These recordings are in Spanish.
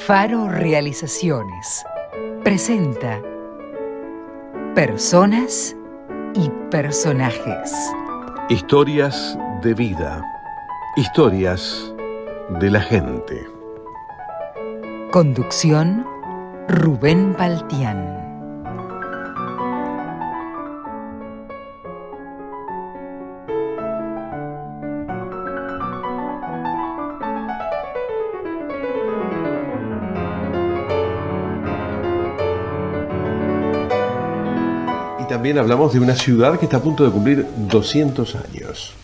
Faro Realizaciones presenta Personas y Personajes. Historias de vida, historias de la gente. Conducción, Rubén Baltián. Y también hablamos de una ciudad que está a punto de cumplir 200 años.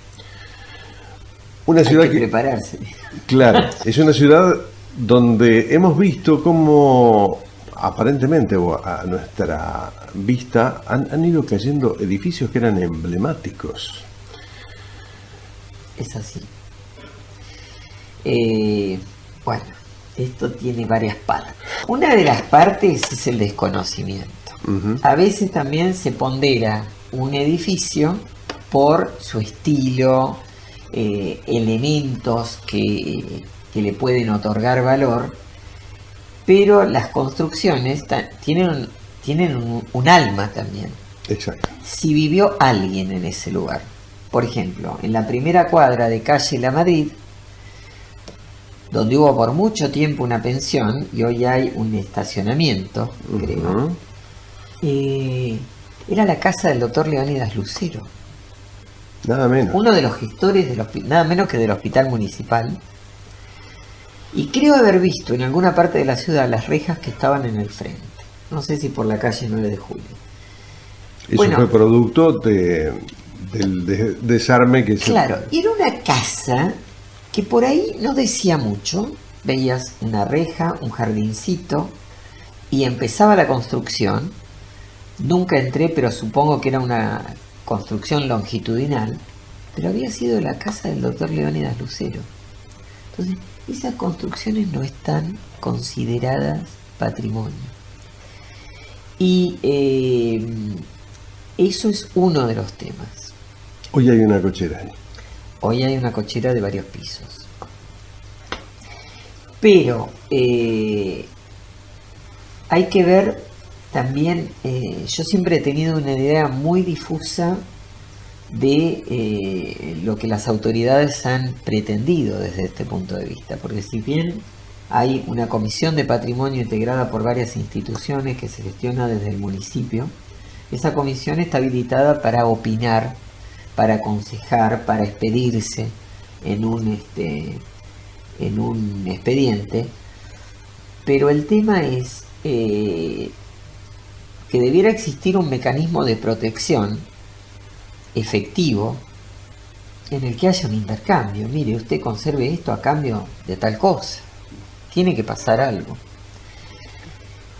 Una ciudad Hay que prepararse. Claro, es una ciudad donde hemos visto cómo aparentemente a nuestra vista han ido cayendo edificios que eran emblemáticos. Es así. Bueno, esto tiene varias partes. Una de las partes es el desconocimiento. A veces también se pondera un edificio por su estilo, elementos que le pueden otorgar valor, pero las construcciones tienen un alma también. Exacto. Si vivió alguien en ese lugar, por ejemplo, en la primera cuadra de calle La Madrid, donde hubo por mucho tiempo una pensión y hoy hay un estacionamiento, creo, era la casa del doctor Leónidas Lucero. Nada menos. Uno de los gestores nada menos que del hospital municipal. Y creo haber visto en alguna parte de la ciudad las rejas que estaban en el frente. No sé si por la calle 9 de Julio. Eso bueno, fue producto del desarme que se... Claro, era una casa que por ahí no decía mucho. Veías una reja, un jardincito y empezaba la construcción. Nunca entré, pero supongo que era una construcción longitudinal, pero había sido la casa del doctor Leónidas Lucero. Entonces, esas construcciones no están consideradas patrimonio. Y eso es uno de los temas. Hoy hay una cochera ahí. Hoy hay una cochera de varios pisos. Pero hay que ver también, yo siempre he tenido una idea muy difusa de lo que las autoridades han pretendido desde este punto de vista, porque si bien hay una comisión de patrimonio integrada por varias instituciones que se gestiona desde el municipio, esa comisión está habilitada para opinar, para aconsejar, para expedirse en un expediente, pero el tema es que debiera existir un mecanismo de protección efectivo en el que haya un intercambio. Mire, usted conserve esto a cambio de tal cosa. Tiene que pasar algo.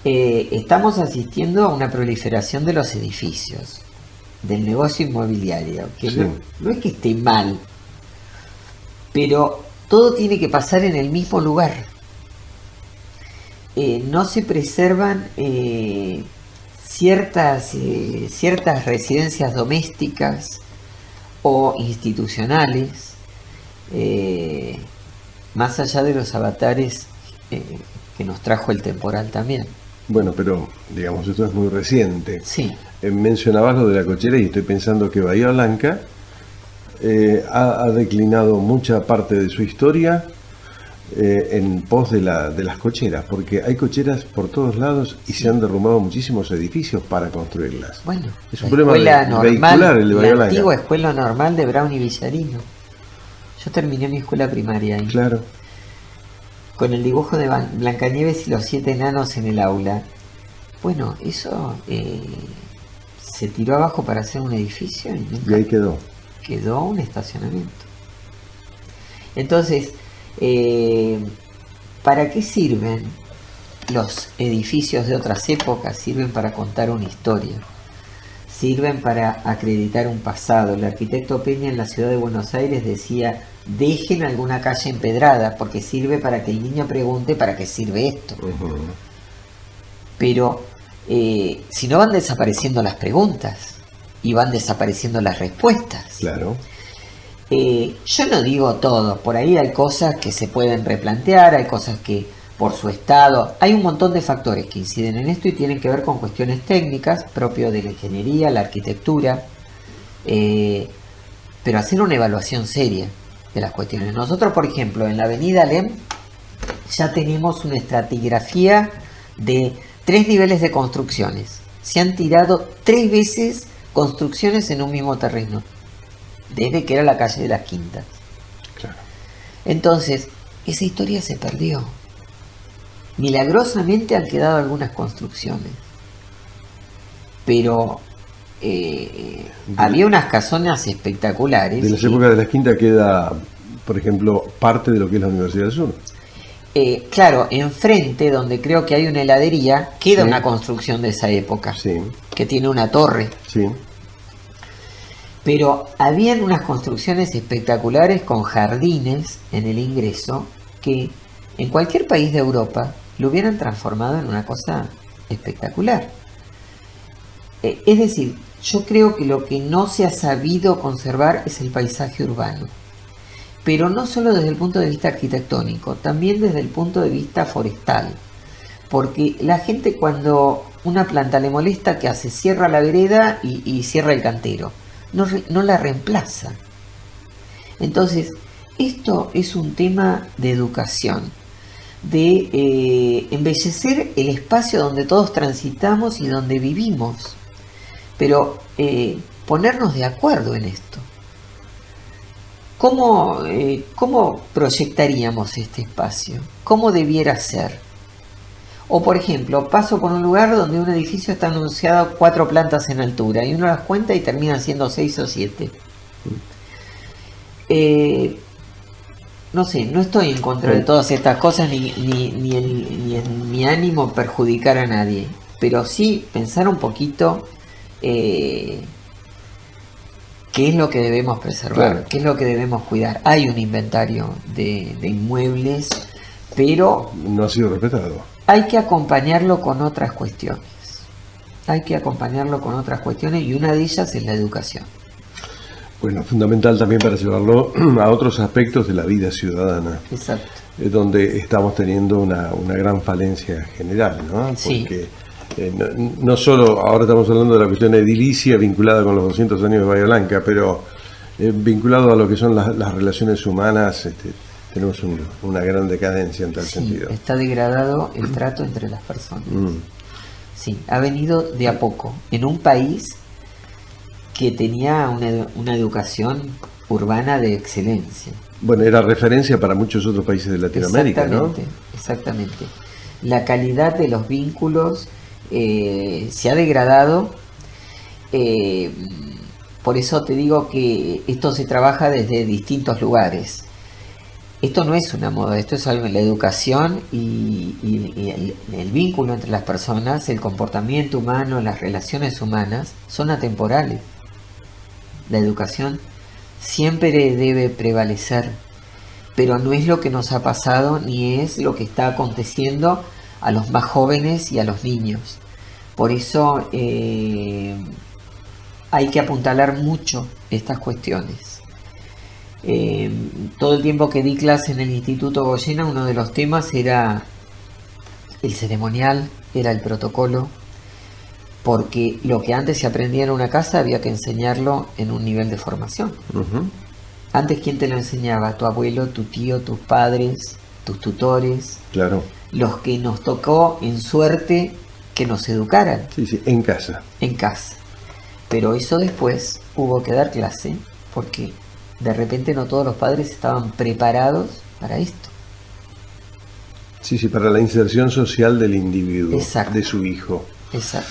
Estamos asistiendo a una proliferación de los edificios, del negocio inmobiliario, que sí. no es que esté mal, pero todo tiene que pasar en el mismo lugar. No se preservan ciertas residencias domésticas o institucionales, más allá de los avatares que nos trajo el temporal también. Bueno, pero digamos, esto es muy reciente. Sí. Mencionabas lo de la cochera y estoy pensando que Bahía Blanca ha declinado mucha parte de su historia en pos de las cocheras, porque hay cocheras por todos lados y se han derrumbado muchísimos edificios para construirlas. Bueno, es un problema vehicular el de Bahía la Blanca. antigua escuela normal de Brown y Villarino. Yo terminé mi escuela primaria ahí. Claro. Con el dibujo de Blancanieves y los 7 enanos en el aula. Bueno, eso se tiró abajo para hacer un edificio y ahí quedó. Quedó un estacionamiento. Entonces, ¿para qué sirven los edificios de otras épocas? Sirven para contar una historia. Sirven para acreditar un pasado. El arquitecto Peña en la ciudad de Buenos Aires decía: dejen alguna calle empedrada, porque sirve para que el niño pregunte ¿para qué sirve esto? Pero si no, van desapareciendo las preguntas y van desapareciendo las respuestas. Claro. Yo no digo todo, por ahí hay cosas que se pueden replantear, hay cosas que por su estado, hay un montón de factores que inciden en esto y tienen que ver con cuestiones técnicas, propio de la ingeniería, la arquitectura, pero hacer una evaluación seria de las cuestiones. Nosotros, por ejemplo, en la avenida Alem ya tenemos una estratigrafía de 3 niveles de construcciones. Se han tirado 3 veces construcciones en un mismo terreno, desde que era la calle de las Quintas. Claro. Entonces, esa historia se perdió. Milagrosamente han quedado algunas construcciones, pero había unas casonas espectaculares. De las épocas de las Quintas queda, por ejemplo, parte de lo que es la Universidad del Sur. Claro, enfrente, donde creo que hay una heladería, queda Sí. una construcción de esa época, Sí, que tiene una torre. sí. Pero habían unas construcciones espectaculares con jardines en el ingreso que en cualquier país de Europa lo hubieran transformado en una cosa espectacular. Es decir, yo creo que lo que no se ha sabido conservar es el paisaje urbano. Pero no solo desde el punto de vista arquitectónico, también desde el punto de vista forestal. Porque la gente, cuando una planta le molesta, ¿qué hace? Cierra la vereda y cierra el cantero. No la reemplaza. Entonces, esto es un tema de educación, de embellecer el espacio donde todos transitamos y donde vivimos, pero ponernos de acuerdo en esto. ¿Cómo proyectaríamos este espacio? ¿Cómo debiera ser? O, por ejemplo, paso por un lugar donde un edificio está anunciado 4 plantas en altura y uno las cuenta y terminan siendo 6 o 7. No sé, no estoy en contra de todas estas cosas ni en mi ánimo perjudicar a nadie, pero sí pensar un poquito qué es lo que debemos preservar, Claro. qué es lo que debemos cuidar. Hay un inventario de inmuebles, pero No ha sido respetado. hay que acompañarlo con otras cuestiones. Y una de ellas es la educación. Bueno, fundamental también para llevarlo a otros aspectos de la vida ciudadana, Exacto. donde estamos teniendo una gran falencia general, ¿no? Sí. Porque no solo, ahora estamos hablando de la cuestión edilicia vinculada con los 200 años de Bahía Blanca, pero vinculado a lo que son las relaciones humanas, tenemos una gran decadencia en tal Sí, sentido. está degradado el trato entre las personas. Mm. Sí, ha venido de a poco. En un país que tenía una educación urbana de excelencia. Bueno, era referencia para muchos otros países de Latinoamérica, ¿no? Exactamente. La calidad de los vínculos se ha degradado. Por eso te digo que esto se trabaja desde distintos lugares. Esto no es una moda, esto es algo en la educación y el vínculo entre las personas, el comportamiento humano, las relaciones humanas son atemporales. La educación siempre debe prevalecer, pero no es lo que nos ha pasado ni es lo que está aconteciendo a los más jóvenes y a los niños. Por eso hay que apuntalar mucho estas cuestiones. Todo el tiempo que di clase en el Instituto Goyena, uno de los temas era el ceremonial, era el protocolo, porque lo que antes se aprendía en una casa había que enseñarlo en un nivel de formación. Ujú. Antes, ¿quién te lo enseñaba? Tu abuelo, tu tío, tus padres, tus tutores, Claro. los que nos tocó en suerte que nos educaran Sí, sí, en casa. en casa. Pero eso después hubo que dar clase, porque de repente no todos los padres estaban preparados para esto. Sí, sí, para la inserción social del individuo, Exacto. de su hijo. Exacto.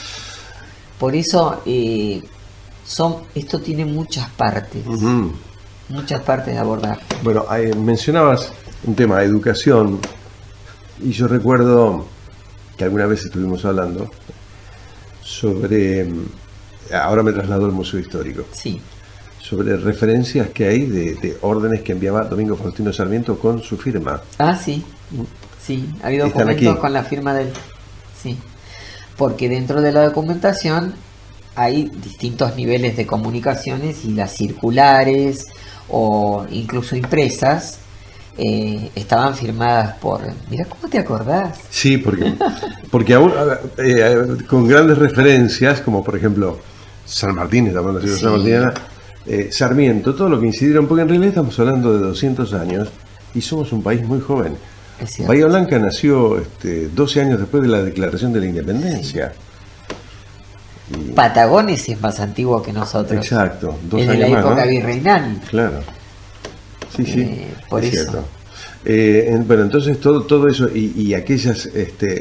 Por eso esto tiene muchas partes, Ujú. muchas partes de abordar. Bueno, mencionabas un tema, educación, y yo recuerdo que alguna vez estuvimos hablando sobre, ahora me traslado al Museo Histórico, Sí, sobre referencias que hay de órdenes que enviaba Domingo Faustino Sarmiento con su firma. sí, sí, hay Están documentos aquí. con la firma del... Sí, porque dentro de la documentación hay distintos niveles de comunicaciones y las circulares o incluso impresas estaban firmadas por... Mirá, ¿cómo te acordás? Sí, porque aún con grandes referencias, como por ejemplo San Martín, estamos hablando de Sí. San Martín, Sarmiento, todo lo que incidieron, porque en realidad estamos hablando de 200 años y somos un país muy joven. Es cierto. Bahía Blanca nació 12 años después de la Declaración de la Independencia. Y- Patagones es más antiguo que nosotros. exacto, 2 Es de años la más, época ¿no? virreinal. Claro. Sí, sí. Por es eso. cierto. Bueno, entonces todo eso y aquellas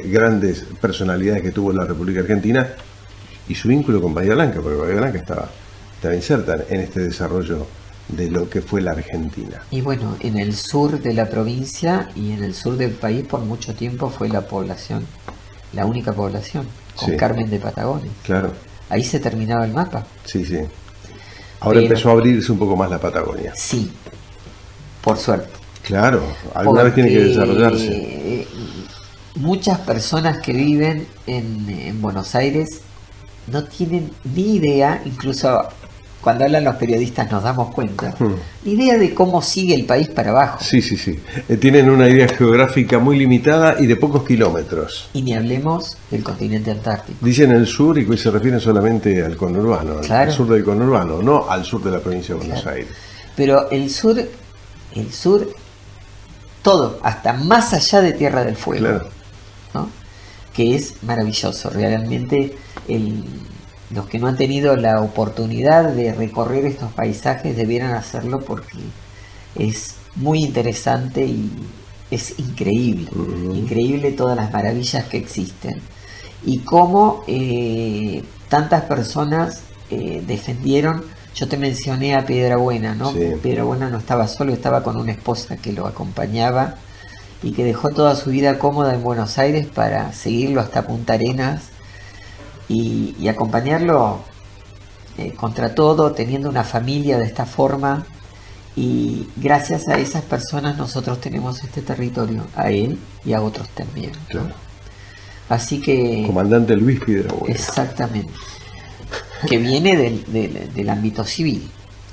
grandes personalidades que tuvo la República Argentina y su vínculo con Bahía Blanca, porque Bahía Blanca estaba inserta en este desarrollo de lo que fue la Argentina. Y bueno, en el sur de la provincia y en el sur del país por mucho tiempo fue la población, la única población, con Sí. Carmen de Patagones. Claro, Ahí se terminaba el mapa. sí, sí. Ahora Pero- empezó a abrirse un poco más la Patagonia. Sí, por suerte. Claro, alguna vez tiene que Porque, desarrollarse. muchas personas que viven en Buenos Aires no tienen ni idea, incluso cuando hablan los periodistas nos damos cuenta, ni idea de cómo sigue el país para abajo. Sí, sí, sí. Tienen una idea geográfica muy limitada y de pocos kilómetros. Y ni hablemos del continente antártico. Dicen el sur y que se refieren solamente al conurbano, Claro. al sur del conurbano, no al sur de la provincia de Buenos Claro. Aires. Pero el sur, todo, hasta más allá de Tierra del Fuego, Claro. ¿no? Que es maravilloso. Realmente los que no han tenido la oportunidad de recorrer estos paisajes debieran hacerlo porque es muy interesante y es increíble. Increíble todas las maravillas que existen. Y cómo tantas personas defendieron. Yo te mencioné a Piedrabuena, ¿no? Sí. Piedrabuena no estaba solo, estaba con una esposa que lo acompañaba y que dejó toda su vida cómoda en Buenos Aires para seguirlo hasta Punta Arenas y acompañarlo contra todo, teniendo una familia de esta forma. Y gracias a esas personas nosotros tenemos este territorio, a él y a otros también, ¿no? Claro. Así que... Comandante Luis Piedrabuena. Exactamente. Que viene del ámbito civil,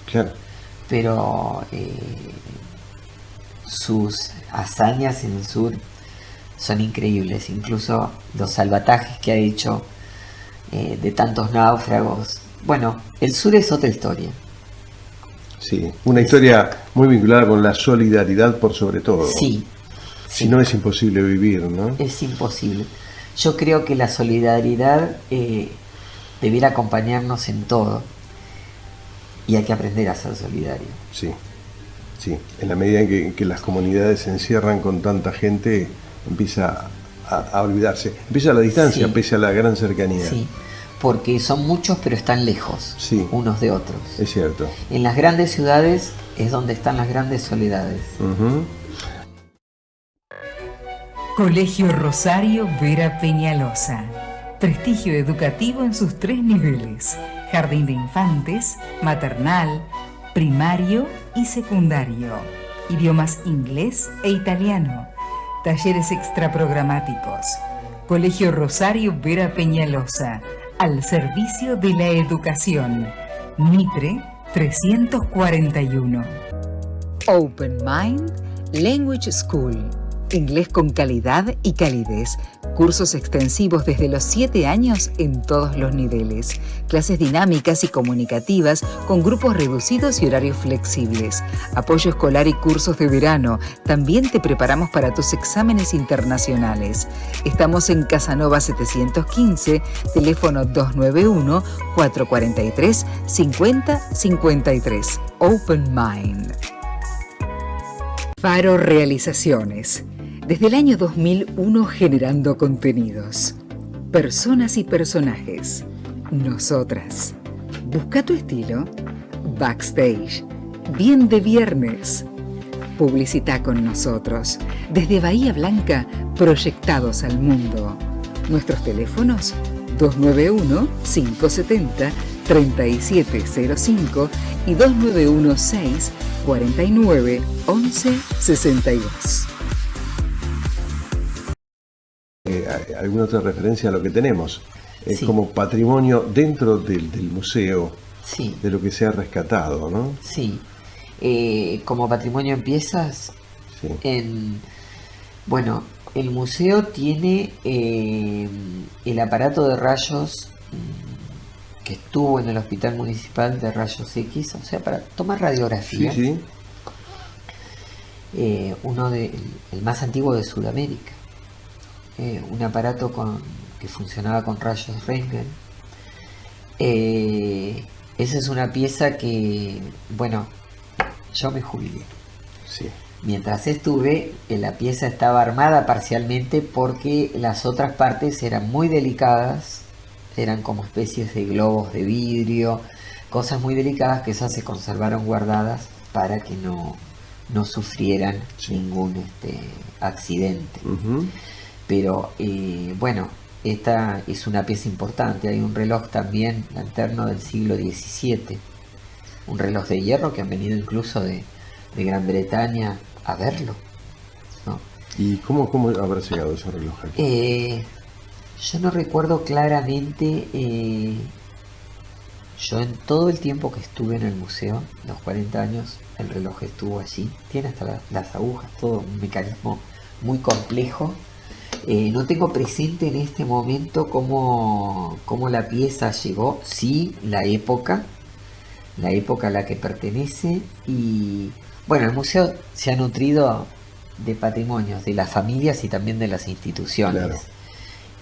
Claro. pero sus hazañas en el sur son increíbles, incluso los salvatajes que ha hecho de tantos náufragos. Bueno, el sur es otra historia. Sí, una historia muy vinculada con la solidaridad por sobre todo. Sí, Si no es imposible vivir, ¿no? es imposible. Yo creo que la solidaridad debiera acompañarnos en todo y hay que aprender a ser solidario. Sí, sí. En la medida en que las comunidades se encierran con tanta gente, empieza a olvidarse. Empieza la distancia, Sí. pese a la gran cercanía. Sí, porque son muchos pero están lejos Sí. unos de otros. Es cierto. En las grandes ciudades es donde están las grandes soledades. Ujú. Colegio Rosario Vera Peñalosa. Prestigio educativo en sus 3 niveles: jardín de infantes, maternal, primario y secundario. Idiomas inglés e italiano. Talleres extraprogramáticos. Colegio Rosario Vera Peñalosa, al servicio de la educación. Mitre 341. Open Mind Language School. Inglés con calidad y calidez. Cursos extensivos desde los 7 años en todos los niveles. Clases dinámicas y comunicativas con grupos reducidos y horarios flexibles. Apoyo escolar y cursos de verano. También te preparamos para tus exámenes internacionales. Estamos en Casanova 715, teléfono 291-443-5053. Open Mind. Faro Realizaciones. Desde el año 2001 generando contenidos. Personas y personajes. Nosotras. Busca tu estilo. Backstage. Bien de viernes. Publicita con nosotros. Desde Bahía Blanca, proyectados al mundo. Nuestros teléfonos 291-570-3705 y 2916-491162. ¿Alguna otra referencia a lo que tenemos? Sí. como patrimonio dentro del museo, Sí, de lo que se ha rescatado, ¿no? sí. Como patrimonio en piezas, Sí. bueno, el museo tiene el aparato de rayos que estuvo en el Hospital Municipal de Rayos X, o sea, para tomar Sí, radiografías. sí. El más antiguo de Sudamérica. Un aparato que funcionaba con rayos Röntgen. Esa es una pieza que, bueno, yo me jubilé. Sí. Mientras estuve, la pieza estaba armada parcialmente porque las otras partes eran muy delicadas, eran como especies de globos de vidrio, cosas muy delicadas que esas se conservaron guardadas para que no sufrieran ningún accidente. Ujú. Pero bueno, esta es una pieza importante. Hay un reloj también lanterno del siglo XVII, un reloj de hierro que han venido incluso de Gran Bretaña a verlo, ¿no? ¿Y cómo habrá llegado ese reloj aquí? Yo no recuerdo claramente. Yo en todo el tiempo que estuve en el museo, los 40 años, el reloj estuvo allí. Tiene hasta las agujas, todo un mecanismo muy complejo. No tengo presente en este momento cómo la pieza llegó, sí, la época a la que pertenece. Y bueno, el museo se ha nutrido de patrimonios de las familias y también de las instituciones. Claro.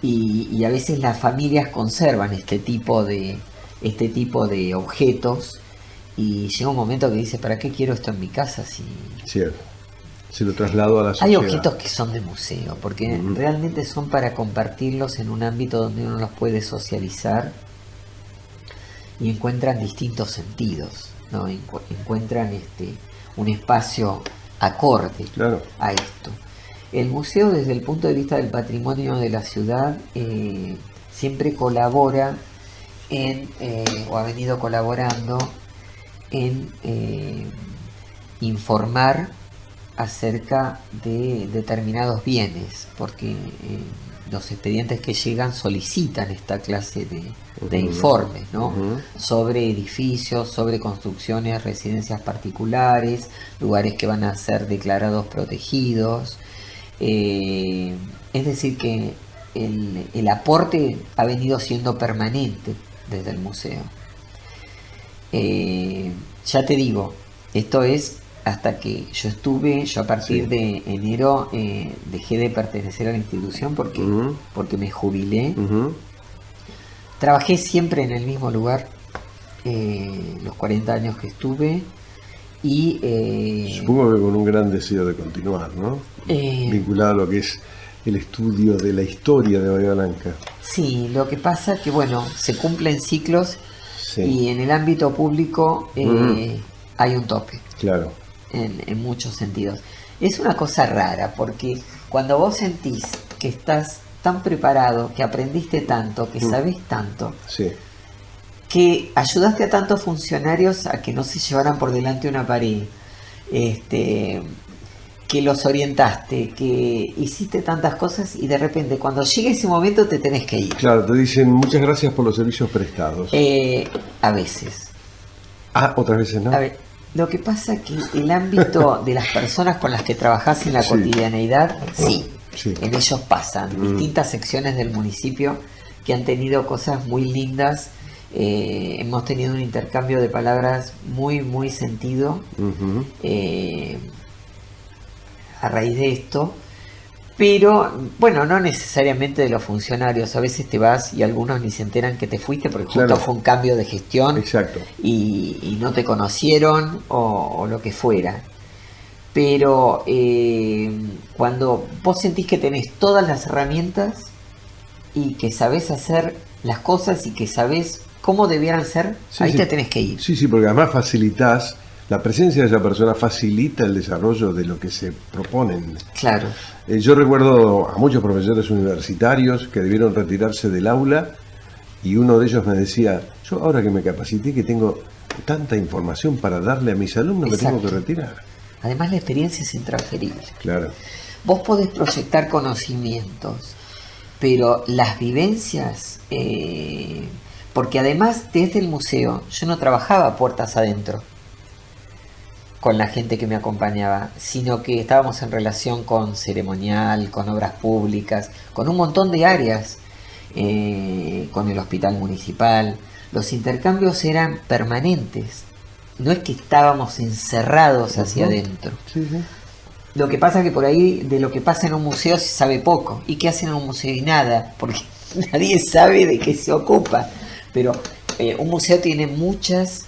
Y a veces las familias conservan este tipo de objetos, y llega un momento que dice, ¿para qué quiero esto en mi casa si Cierto. Se lo traslado a la hay sociedad. objetos que son de museo? Porque realmente son para compartirlos en un ámbito donde uno los puede socializar y encuentran distintos sentidos, ¿no? Encuentran un espacio acorde Claro. a esto. El museo, desde el punto de vista del patrimonio de la ciudad, siempre colabora o ha venido colaborando en informar acerca de determinados bienes, porque los expedientes que llegan solicitan esta clase de informes, ¿no? Sobre edificios, sobre construcciones, residencias particulares, lugares que van a ser declarados protegidos. Es decir, que el aporte ha venido siendo permanente desde el museo. Ya te digo, esto es hasta que yo estuve. Yo a partir de enero dejé de pertenecer a la institución porque me jubilé. Trabajé siempre en el mismo lugar, los 40 años que estuve. Y supongo que con un gran deseo de continuar, ¿no? Vinculado a lo que es el estudio de la historia de Bahía Blanca. Sí, lo que pasa que, bueno, se cumplen ciclos. Sí. Y en el ámbito público hay un tope. Claro. En muchos sentidos. Es una cosa rara, porque cuando vos sentís que estás tan preparado, que aprendiste tanto, que sabés tanto, Sí. que ayudaste a tantos funcionarios a que no se llevaran por delante una pared, que los orientaste, que hiciste tantas cosas, y de repente cuando llega ese momento te tenés que ir. Claro, te dicen muchas gracias por los servicios prestados. A veces. Otras veces no. A ver, lo que pasa es que el ámbito de las personas con las que trabajás en la cotidianeidad, sí, en ellos pasan distintas secciones del municipio que han tenido cosas muy lindas. Hemos tenido un intercambio de palabras muy, muy sentido a raíz de esto. Pero, bueno, no necesariamente de los funcionarios. A veces te vas y algunos ni se enteran que te fuiste porque justo fue un cambio de gestión. Exacto. Y no te conocieron o lo que fuera. Pero cuando vos sentís que tenés todas las herramientas y que sabés hacer las cosas y que sabés cómo debieran ser, ahí te tenés que ir. Sí, porque además facilitas. La presencia de esa persona facilita el desarrollo de lo que se proponen. Claro. Yo recuerdo a muchos profesores universitarios que debieron retirarse del aula, y uno de ellos me decía, yo ahora que me capacité, que tengo tanta información para darle a mis alumnos, me tengo que retirar. Además, la experiencia es intransferible. Claro. Vos podés proyectar conocimientos, pero las vivencias, porque además desde el museo yo no trabajaba puertas adentro con la gente que me acompañaba, sino que estábamos en relación con ceremonial, con obras públicas, con un montón de áreas, con el hospital municipal. Los intercambios eran permanentes, no es que estábamos encerrados hacia adentro. Sí, sí. Lo que pasa es que por ahí de lo que pasa en un museo se sabe poco. ¿Y qué hacen en un museo? Y nada, porque nadie sabe de qué se ocupa. Pero un museo tiene muchas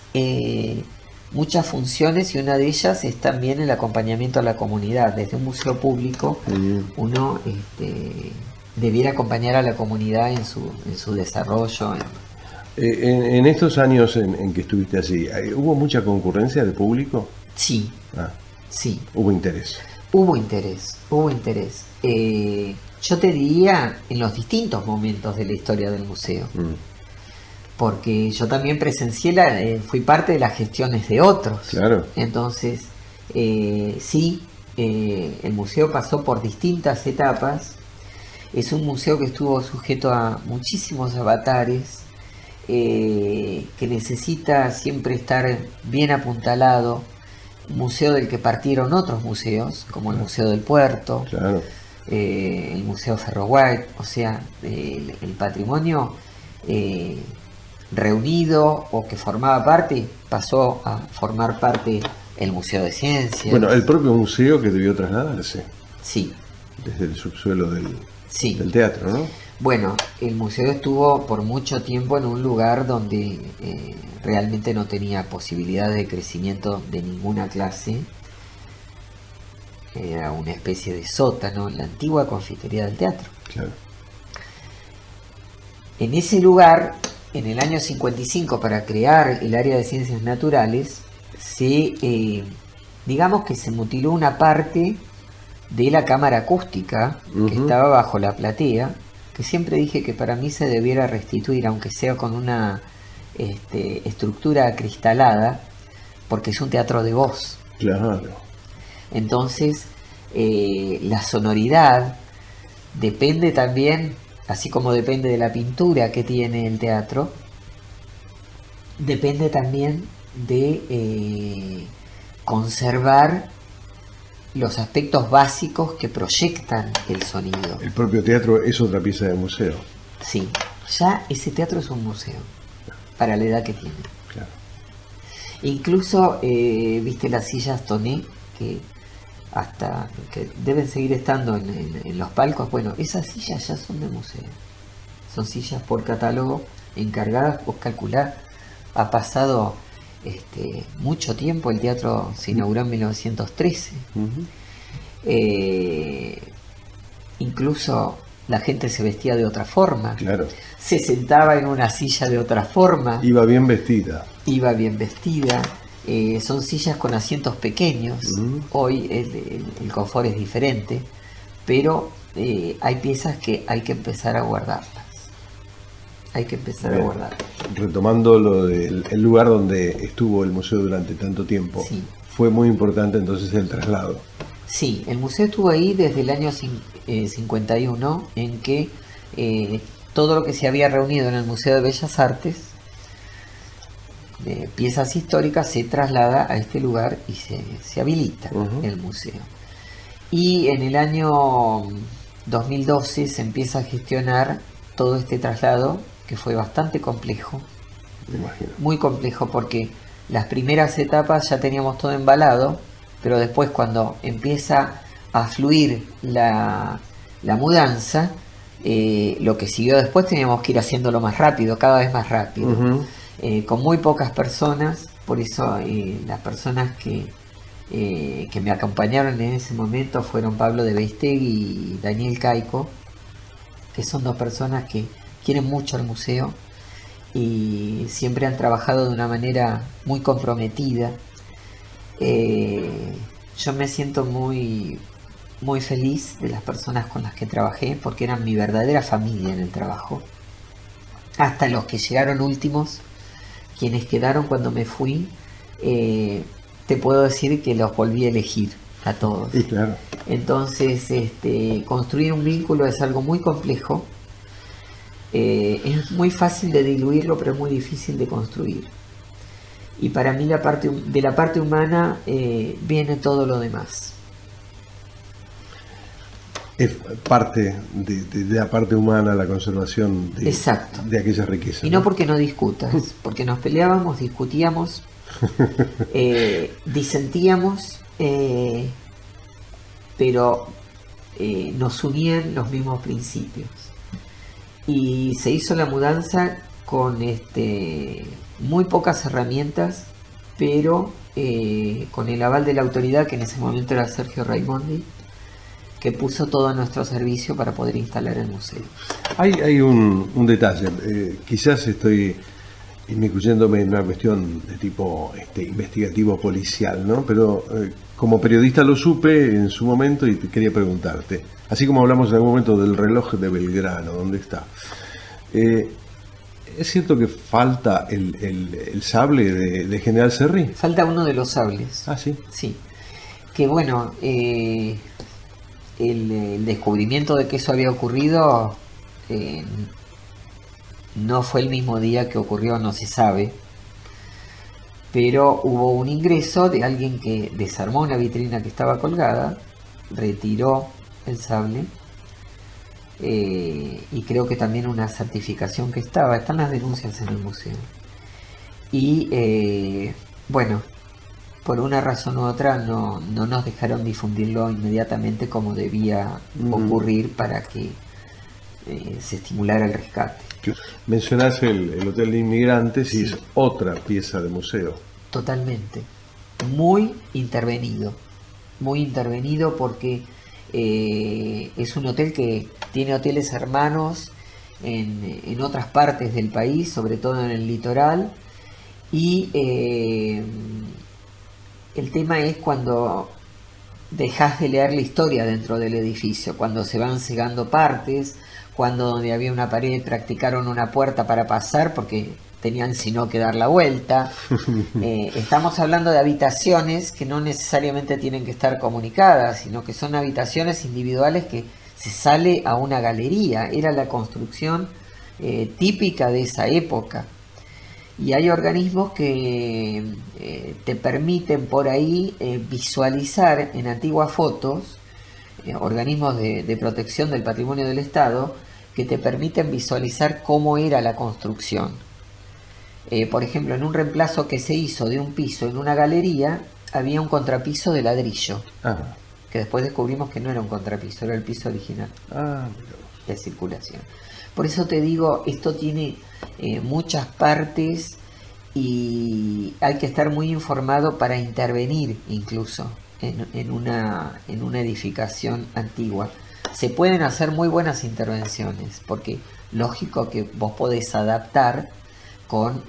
funciones, y una de ellas es también el acompañamiento a la comunidad. Desde un museo público uno debiera acompañar a la comunidad en su desarrollo. En estos años en que estuviste allí, ¿hubo mucha concurrencia de público? Sí, Ah, sí. hubo interés. Hubo interés. Yo te diría en los distintos momentos de la historia del museo. Porque yo también presencié, fui parte de las gestiones de otros. Claro. Entonces, sí, el museo pasó por distintas etapas. Es un museo que estuvo sujeto a muchísimos avatares, que necesita siempre estar bien apuntalado. Un museo del que partieron otros museos, como el Museo del Puerto, Claro. el Museo Ferro White, o sea, el patrimonio reunido o que formaba parte pasó a formar parte el Museo de Ciencias. Bueno, el propio museo que debió trasladarse Sí, desde el subsuelo del sí. teatro, ¿no? Bueno, el museo estuvo por mucho tiempo en un lugar donde realmente no tenía posibilidades de crecimiento de ninguna clase. Era una especie de sótano, la antigua confitería del teatro. Claro. En ese lugar, en el año 55, para crear el área de ciencias naturales, digamos que se mutiló una parte de la cámara acústica que estaba bajo la platea, que siempre dije que para mí se debiera restituir, aunque sea con una estructura acristalada, porque es un teatro de voz. Claro. Entonces, la sonoridad depende también, así como depende de la pintura que tiene el teatro, depende también de conservar los aspectos básicos que proyectan el sonido. El propio teatro es otra pieza de museo. Sí, ya ese teatro es un museo, para la edad que tiene. Claro. Incluso, viste las sillas Toné, que deben seguir estando en los palcos. Bueno, esas sillas ya son de museo. Son sillas por catálogo, encargadas, vos calculá, ha pasado mucho tiempo, el teatro se inauguró en 1913. Incluso la gente se vestía de otra forma. Claro. Se sentaba en una silla de otra forma. Iba bien vestida. Iba bien vestida. Son sillas con asientos pequeños. Hoy el confort es diferente, pero hay piezas que hay que empezar a guardarlas. A guardarlas. Retomando lo del el lugar donde estuvo el museo durante tanto tiempo, Sí. fue muy importante entonces el traslado. Sí, el museo estuvo ahí desde el año 51, en que todo lo que se había reunido en el Museo de Bellas Artes, piezas históricas, se traslada a este lugar y se habilita el museo. Y en el año 2012 se empieza a gestionar todo este traslado, que fue bastante complejo. Me imagino. Muy complejo, porque las primeras etapas ya teníamos todo embalado, pero después, cuando empieza a fluir la mudanza, lo que siguió después teníamos que ir haciéndolo más rápido, cada vez más rápido. Con muy pocas personas. Por eso las personas que me acompañaron en ese momento fueron Pablo de Beistegui y Daniel Caico, que son dos personas que quieren mucho al museo y siempre han trabajado de una manera muy comprometida. Yo me siento muy, muy feliz de las personas con las que trabajé, porque eran mi verdadera familia en el trabajo. Hasta los que llegaron últimos, quienes quedaron cuando me fui, te puedo decir que los volví a elegir a todos. Sí, claro. Entonces, construir un vínculo es algo muy complejo, es muy fácil de diluirlo, pero es muy difícil de construir. Y para mí de la parte humana viene todo lo demás. Es parte de la parte humana la conservación Exacto. de aquella riqueza. Y no porque no discutas, porque nos peleábamos, discutíamos, disentíamos, pero nos unían los mismos principios. Y se hizo la mudanza con muy pocas herramientas, pero con el aval de la autoridad, que en ese momento era Sergio Raimondi, que puso todo a nuestro servicio para poder instalar el museo. Hay un detalle, quizás estoy inmiscuyéndome en una cuestión de tipo investigativo policial, ¿no? Pero como periodista lo supe en su momento y te quería preguntarte, así como hablamos en algún momento del reloj de Belgrano, ¿dónde está? ¿Es cierto que falta el sable de General Serry? Falta uno de los sables. Ah, sí. Sí. Que bueno, el descubrimiento de que eso había ocurrido no fue el mismo día que ocurrió, no se sabe, pero hubo un ingreso de alguien que desarmó una vitrina que estaba colgada, retiró el sable y creo que también una certificación que están las denuncias en el museo. Y bueno, por una razón u otra no nos dejaron difundirlo inmediatamente como debía ocurrir para que se estimulara el rescate. Mencionás el Hotel de Inmigrantes y Sí. es otra pieza de museo. Totalmente. Muy intervenido porque es un hotel que tiene hoteles hermanos en otras partes del país, sobre todo en el litoral, y el tema es cuando dejas de leer la historia dentro del edificio, cuando se van cegando partes, cuando donde había una pared practicaron una puerta para pasar porque tenían sino que dar la vuelta. Estamos hablando de habitaciones que no necesariamente tienen que estar comunicadas, sino que son habitaciones individuales que se sale a una galería. Era la construcción típica de esa época. Y hay organismos que te permiten por ahí visualizar en antiguas fotos, organismos de protección del patrimonio del Estado, que te permiten visualizar cómo era la construcción. Por ejemplo, en un reemplazo que se hizo de un piso en una galería, había un contrapiso de ladrillo, que después descubrimos que no era un contrapiso, era el piso original de circulación. Por eso te digo, esto tiene muchas partes y hay que estar muy informado para intervenir incluso en una edificación antigua. Se pueden hacer muy buenas intervenciones, porque lógico que vos podés adaptar con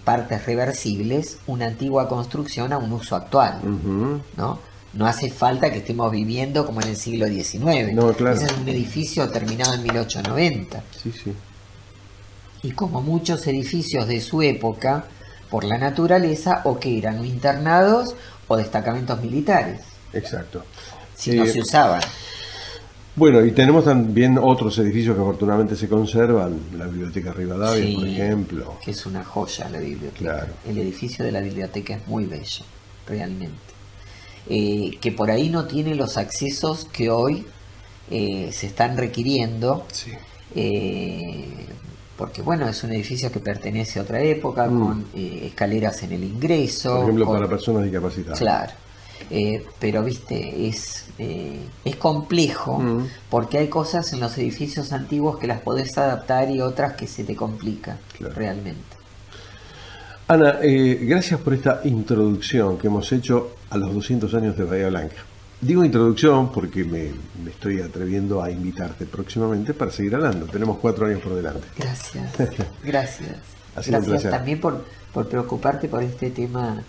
partes reversibles una antigua construcción a un uso actual, ¿no? No hace falta que estemos viviendo como en el siglo XIX. No, claro. Ese es un edificio terminado en 1890. Sí, sí. Y como muchos edificios de su época, por la naturaleza, o que eran internados o destacamentos militares, Exacto. si no se usaban. Bueno, y tenemos también otros edificios que afortunadamente se conservan, la Biblioteca Rivadavia, Sí, por ejemplo. que es una joya la biblioteca. Claro. El edificio de la biblioteca es muy bello, realmente. Que por ahí no tiene los accesos que hoy se están requiriendo, Sí. porque bueno, es un edificio que pertenece a otra época, con escaleras en el ingreso. Por ejemplo, con- para personas discapacitadas. Claro. Pero viste, es complejo porque hay cosas en los edificios antiguos que las podés adaptar y otras que se te complica, Claro. realmente. Ana, gracias por esta introducción que hemos hecho a los 200 años de Bahía Blanca. Digo introducción porque me estoy atreviendo a invitarte próximamente para seguir hablando. Tenemos 4 años por delante. Gracias, gracias. Ha sido un Gracias placer. también por preocuparte por este tema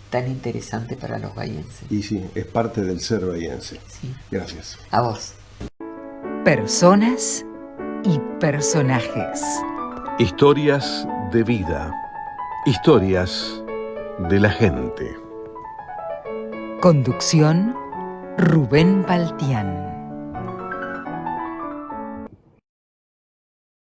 tan interesante para los bahienses. Y sí, es parte del ser bahiense. Sí. Gracias. A vos. Personas y personajes. Historias de vida. Historias de la gente. Conducción, Rubén Baltián.